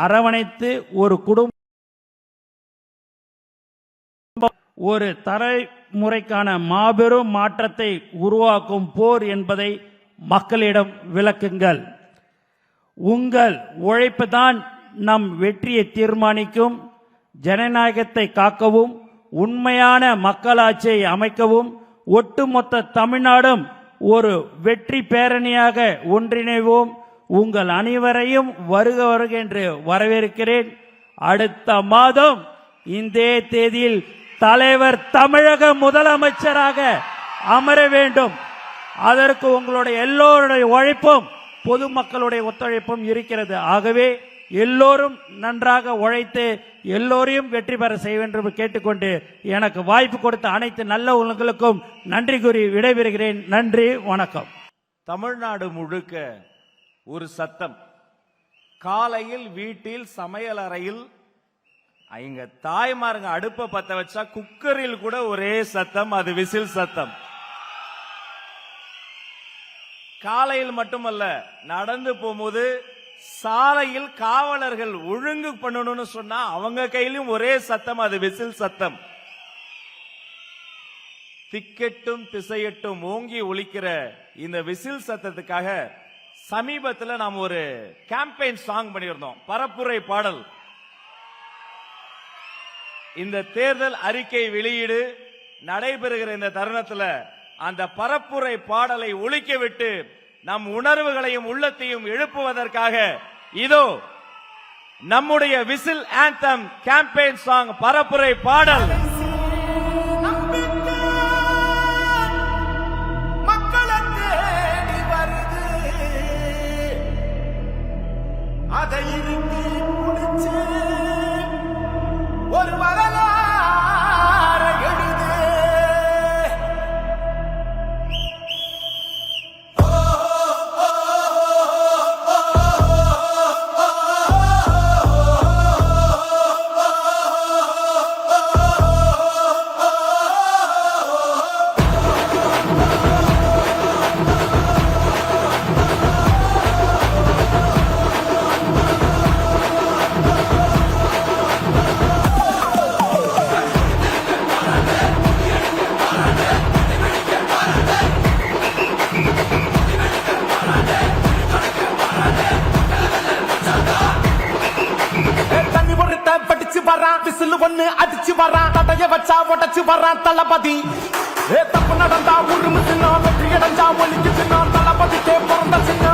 அரவணைத்து ஒரு குடும்ப ஒரு தலைமுறைக்கான மாபெரும் மாற்றத்தை உருவாக்கும் போர் என்பதை மக்களிடம் விளக்குங்கள். உங்கள் உழைப்பு தான் நம் வெற்றியை தீர்மானிக்கும். ஜனநாயகத்தை காக்கவும் உண்மையான மக்களாட்சியை அமைக்கவும் ஒட்டுமொத்த தமிழ்நாடும் ஒரு வெற்றி பேரணியாக ஒன்றிணைவோம். உங்கள் அனைவரையும் வருக வருக என்று வரவேற்கிறேன். அடுத்த மாதம் இந்த தேதியில் தலைவர் தமிழக முதலமைச்சராக அமர வேண்டும். அதற்கு உங்களுடைய எல்லோருடைய உழைப்பும் பொதுமக்களுடைய ஒத்துழைப்பும் இருக்கிறது. ஆகவே எல்லோரும் நன்றாக உழைத்து எல்லோரையும் வெற்றி பெற செய்ய வேண்டும் கேட்டுக்கொண்டு எனக்கு வாய்ப்பு கொடுத்த அனைத்து நல்ல உள்ளங்களுக்கும் நன்றி கூறி விடைபெறுகிறேன். நன்றி, வணக்கம். தமிழ்நாடு முழுக்க ஒரு சத்தம். காலையில் வீட்டில் சமையல் அறையில் எங்க தாய்மாருங்க அடுப்பை பத்த வச்சா குக்கரில் கூட ஒரே சத்தம், அது விசில் சத்தம். காலையில் மட்டுமல்ல, நடந்து போகும்போது சாலையில் காவலர்கள் ஒழுங்கு பண்ணணும்னு சொன்னா அவங்க கையிலும் ஒரே சத்தம், அது விசில் சத்தம். திக்கெட்டும் திசையட்டும் ஓங்கி ஒலிக்கிற இந்த விசில் சத்தத்துக்காக சமீபத்தில் நாம் ஒரு கேம்பெயின் சாங் பண்ணியிருந்தோம், பரப்புரை பாடல். இந்த தேர்தல் அறிக்கை வெளியீடு நடைபெறுகிற இந்த தருணத்தில் அந்த பரப்புரை பாடலை ஒலிக்க விட்டு நம் உணர்வுகளையும் உள்ளத்தையும் எழுப்புவதற்காக இதோ நம்முடைய விசில் ஆந்தம் கேம்பெயின் சாங் பரப்புரை பாடல். அதை ஒரு வரலாற எழுது. விசில் ஒண்ணு அடிச்சு வரான், தடைய வச்சா உடச்சு வரான் தளபதி. தப்பு நடந்தா உருமு சின்ன, வெற்றி அடைஞ்சா ஒலிக்கு சின்ன, தளபதிக்கே பிறந்த சின்ன.